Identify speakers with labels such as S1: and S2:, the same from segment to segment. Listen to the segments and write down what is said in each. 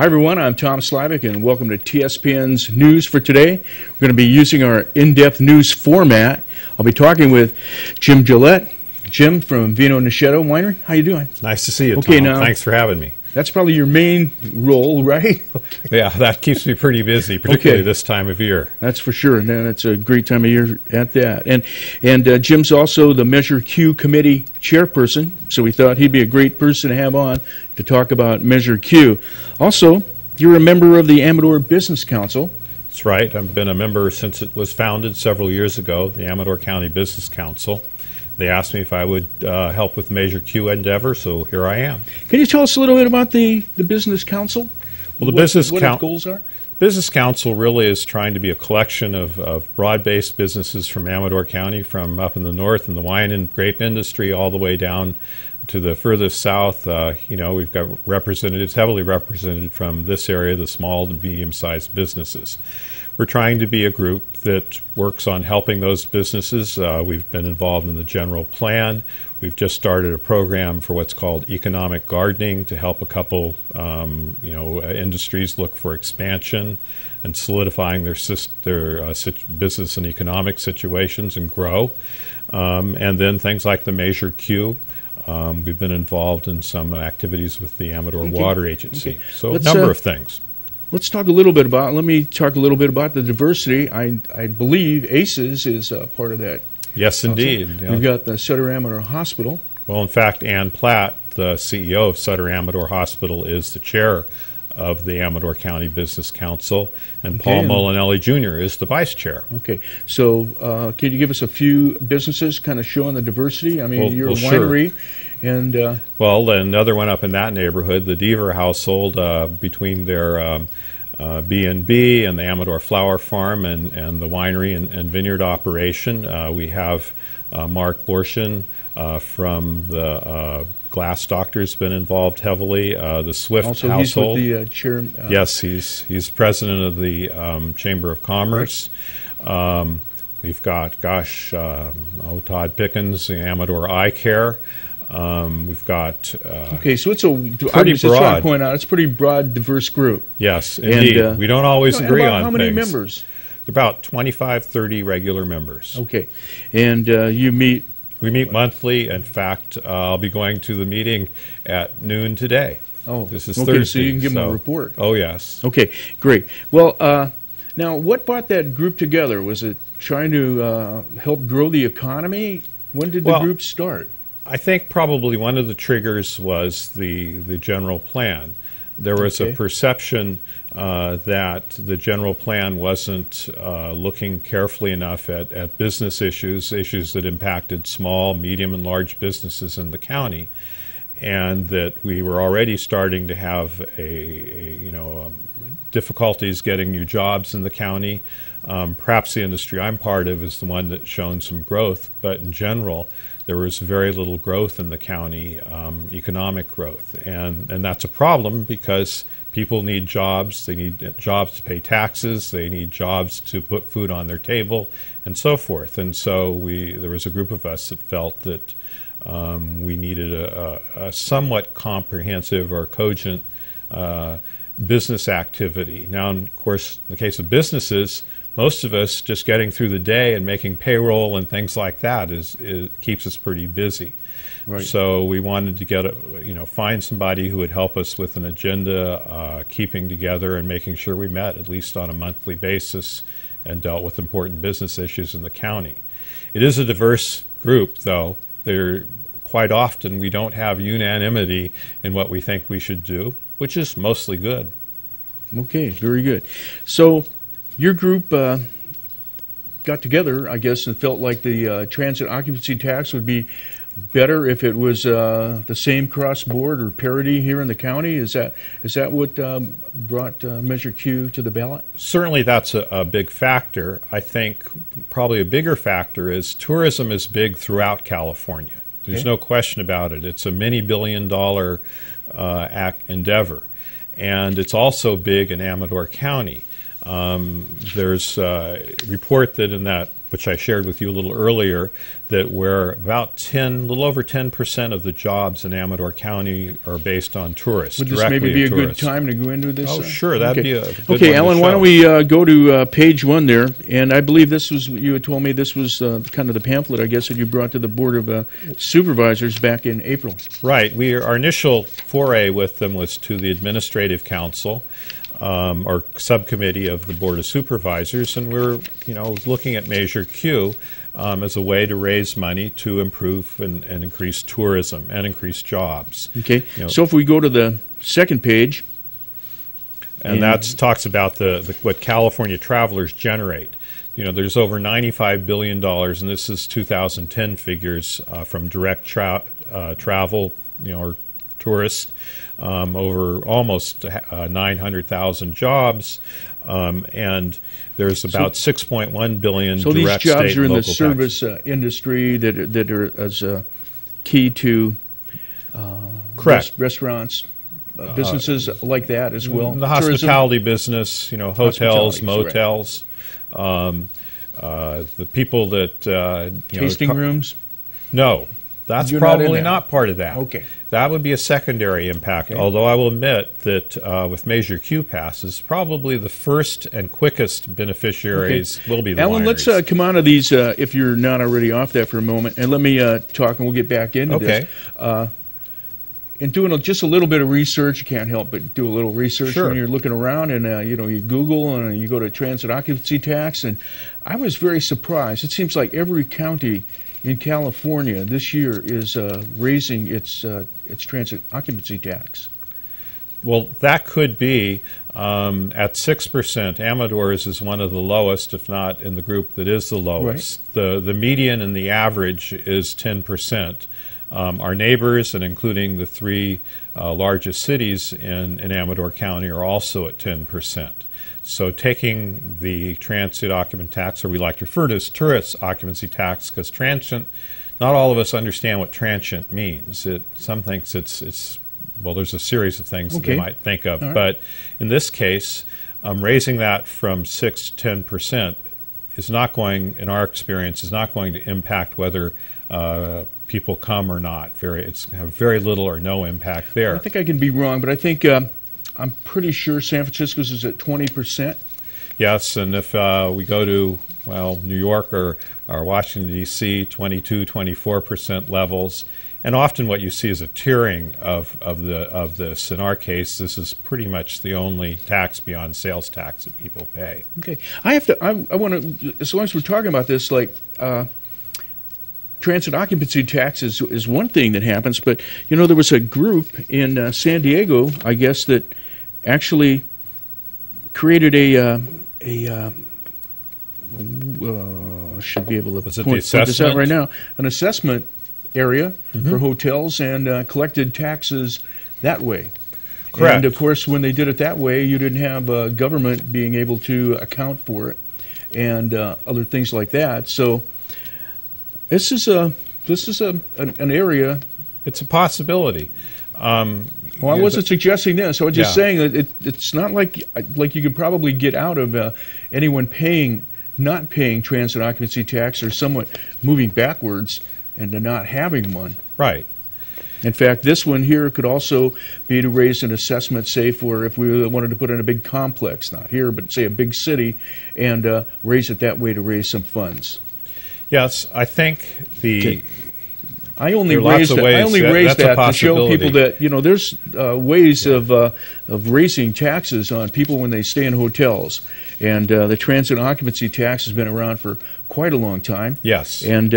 S1: Hi everyone, I'm Tom Slivick and welcome to TSPN's News for today. We're going to be using our in-depth news format. I'll be talking with Jim Gullett. Jim from Vino Nisceto Winery. How you doing?
S2: Nice to see you,
S1: Okay,
S2: Tom.
S1: now,
S2: thanks for having me.
S1: That's probably your main role, right? Okay.
S2: Yeah, that keeps me pretty busy, particularly this time of year.
S1: That's for sure, and it's a great time of year at that. And Jim's also the Measure Q Committee chairperson, so we thought he'd be a great person to have on to talk about Measure Q. Also, you're a member of the Amador Business Council.
S2: That's right. I've been a member since it was founded several years ago, the Amador County Business Council. They asked me if I would help with Measure Q endeavor, so here I am.
S1: Can you tell us a little bit about the Business Council?
S2: Well, the Business
S1: what its goals are?
S2: Business Council really is trying to be a collection of broad-based businesses from Amador County, from up in the north in the wine and grape industry all the way down to the furthest south. We've got representatives, heavily represented from this area, the small to medium-sized businesses. We're trying to be a group that works on helping those businesses. We've been involved in the general plan. We've just started a program for what's called economic gardening to help a couple industries look for expansion and solidifying their business and economic situations and grow. And then things like the Measure Q. We've been involved in some activities with the Amador Water Agency. So a number of things.
S1: Let me talk a little bit about the diversity. I believe ACES is part of that.
S2: Yes, indeed.
S1: Yeah. We've got the Sutter Amador Hospital.
S2: Well, in fact, Ann Platt, the CEO of Sutter Amador Hospital, is the chair of the Amador County Business Council, and Paul Molinelli Jr. is the vice chair. Okay,
S1: so can you give us a few businesses kind of showing the diversity? I mean, you're a winery.
S2: Sure.
S1: And
S2: well, another one up in that neighborhood, the Deaver household, between their B&B and the Amador Flower Farm and the winery and vineyard operation. We have Mark Borshin from the Glass Doctor's been involved heavily. The Swift
S1: also
S2: household.
S1: He's with the chair.
S2: Yes, he's president of the Chamber of Commerce. Right. We've got, Todd Pickens, the Amador Eye Care. We've got
S1: okay, so it's
S2: pretty broad.
S1: To point out, it's a pretty broad, diverse group.
S2: Yes, indeed. And, we don't always agree on things.
S1: How many members?
S2: About 25, 30 regular members.
S1: Okay, and you meet.
S2: We meet monthly. In fact, I'll be going to the meeting at noon today.
S1: Oh,
S2: this is
S1: okay,
S2: Thursday.
S1: So you can give them a report.
S2: Oh, yes.
S1: Okay, great. Well, now what brought that group together? Was it trying to help grow the economy? When did the group start?
S2: I think probably one of the triggers was the general plan. There was a perception that the general plan wasn't looking carefully enough at business issues that impacted small, medium, and large businesses in the county, and that we were already starting to have difficulties getting new jobs in the county. Perhaps the industry I'm part of is the one that's shown some growth, but in general, there was very little growth in the county, economic growth. And that's a problem because people need jobs. They need jobs to pay taxes. They need jobs to put food on their table and so forth. And so there was a group of us that felt that we needed a somewhat comprehensive or cogent business activity. Now, of course, in the case of businesses, most of us just getting through the day and making payroll and things like that keeps us pretty busy. Right. So we wanted to find somebody who would help us with an agenda, keeping together and making sure we met at least on a monthly basis and dealt with important business issues in the county. It is a diverse group, though. Quite often we don't have unanimity in what we think we should do, which is mostly good.
S1: Okay, very good. So your group got together, I guess, and felt like the transit occupancy tax would be better if it was the same cross-board or parity here in the county. Is that what brought Measure Q to the ballot?
S2: Certainly that's a big factor. I think probably a bigger factor is tourism is big throughout California. There's no question about it. It's a many billion-dollar endeavor. And it's also big in Amador County. There's a report that in that which I shared with you a little earlier, that where about a little over 10% of the jobs in Amador County are based on tourists.
S1: Would this maybe be a good time to go into this?
S2: Oh, sure, that'd be a good one
S1: Okay,
S2: to
S1: Alan,
S2: show.
S1: why don't we go to page 1 there? And I believe this was, you had told me this was kind of the pamphlet, I guess, that you brought to the Board of Supervisors back in April.
S2: Right. Our initial foray with them was to the Administrative Council, or subcommittee of the Board of Supervisors, and we're looking at Measure Q as a way to raise money to improve and increase tourism and increase jobs.
S1: Okay. So if we go to the second page,
S2: and that talks about what California travelers generate. There's over $95 billion, and this is 2010 figures from direct travel, or tourists, over almost 900,000 jobs, and there's about 6.1 billion
S1: so
S2: direct
S1: these jobs
S2: state
S1: are in
S2: and
S1: the
S2: local
S1: service industry that are as key to
S2: Correct.
S1: Restaurants, businesses like that as well.
S2: The hospitality business, hotels, motels, the people that
S1: tasting rooms.
S2: No, that's
S1: You're
S2: probably not part of that.
S1: Okay.
S2: That would be a secondary impact, although I will admit that with Measure Q passes, probably the first and quickest beneficiaries will be the
S1: Alan,
S2: wineries.
S1: let's come on to these, if you're not already off that for a moment, and let me talk, and we'll get back into this. In doing just a little bit of research, you can't help but do a little research when you're looking around, and you Google and you go to transit occupancy tax, and I was very surprised. It seems like every county in California this year is raising its transit occupancy tax.
S2: Well, that could be at 6%. Amador's is one of the lowest, if not in the group that is the lowest.
S1: Right.
S2: The median and the average is 10%. Our neighbors, and including the three largest cities in Amador County, are also at 10%. So taking the transit occupant tax, or we like to refer to as tourist occupancy tax, because transient, not all of us understand what transient means. Some thinks it's well, there's a series of things that they might think of.
S1: Right.
S2: But in this case, raising that from 6 to 10% is not going, in our experience, is not going to impact whether people come or not. It's have very little or no impact there.
S1: I think I can be wrong, but I think I'm pretty sure San Francisco's is at 20%.
S2: Yes, and if we go to, New York or Washington, D.C., 22, 24% levels. And often what you see is a tiering of this. In our case, this is pretty much the only tax beyond sales tax that people pay.
S1: Okay. I want to, as long as we're talking about this, like transit occupancy tax is one thing that happens, but, there was a group in San Diego, I guess, that actually created should be able to point this out right now, an assessment area for hotels, and collected taxes that way.
S2: Correct.
S1: And of course, when they did it that way, you didn't have government being able to account for it, and other things like that. So this is an area.
S2: It's a possibility.
S1: Well, I wasn't suggesting this. I was just saying that it's not like you could probably get out of anyone not paying transit occupancy tax, or somewhat moving backwards into not having one.
S2: Right.
S1: In fact, this one here could also be to raise an assessment, say, for if we wanted to put in a big complex, not here, but say a big city, and raise it that way to raise some funds.
S2: Yes, I think
S1: I only raised that to show people that there's ways of raising taxes on people when they stay in hotels, and the transit occupancy tax has been around for quite a long time.
S2: Yes,
S1: and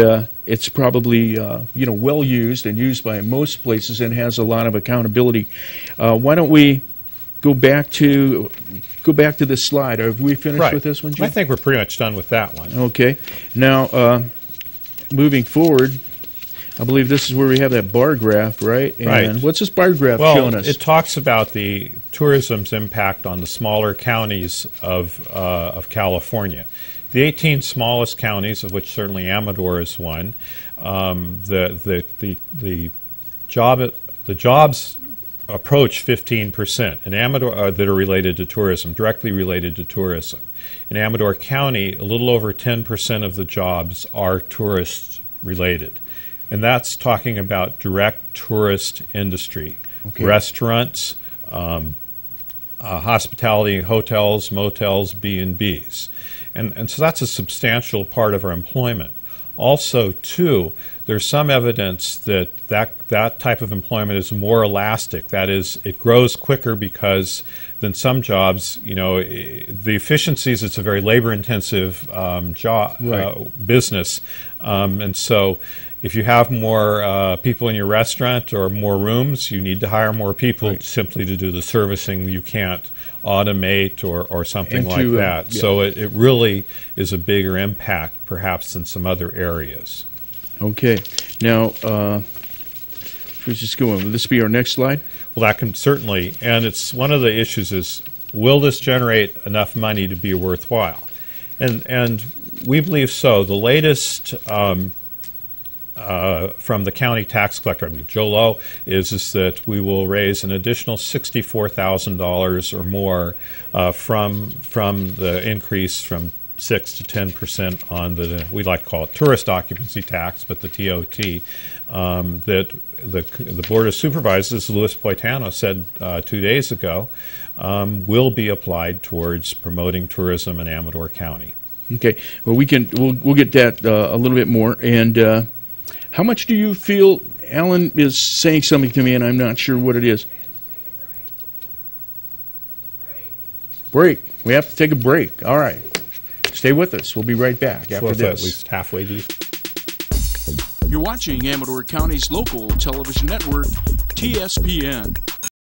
S1: it's probably well used and used by most places, and has a lot of accountability. Why don't we go back to this slide? Have we finished with this one, Jim?
S2: I think we're pretty much done with that one.
S1: Okay, now moving forward. I believe this is where we have that bar graph, right? And what's this bar graph showing us?
S2: It talks about the tourism's impact on the smaller counties of California. The 18 smallest counties, of which certainly Amador is one, the jobs approach 15% in Amador that are related to tourism, directly related to tourism. In Amador County, a little over 10% of the jobs are tourist related. And that's talking about direct tourist industry,
S1: Okay.
S2: restaurants, hospitality, hotels, motels, B&Bs. And so that's a substantial part of our employment. Also, too, there's some evidence that type of employment is more elastic. That is, it grows quicker because than some jobs, the efficiencies, it's a very labor-intensive job,
S1: Right.
S2: business. And so if you have more people in your restaurant or more rooms, you need to hire more people
S1: Right.
S2: simply to do the servicing. You can't automate or something
S1: And
S2: like
S1: to,
S2: that.
S1: yeah.
S2: So it really is a bigger impact perhaps than some other areas.
S1: Okay. Now, let's just go on. Will this be our next slide?
S2: Well, that can certainly, and it's one of the issues is, will this generate enough money to be worthwhile? And we believe so. The latest from the county tax collector, Joe Lowe, is that we will raise an additional $64,000 or more from the increase from 6 to 10% on the, we like to call it tourist occupancy tax, but the TOT, that the Board of Supervisors, Louis Poitano, said 2 days ago, will be applied towards promoting tourism in Amador County.
S1: Okay. Well, we'll get that a little bit more. And how much do you feel? Alan is saying something to me, and I'm not sure what it is. Break. We have to take a break. All right. Stay with us. We'll be right back after
S2: So
S1: this.
S2: at least halfway deep.
S1: You're watching Amador County's local television network, TSPN.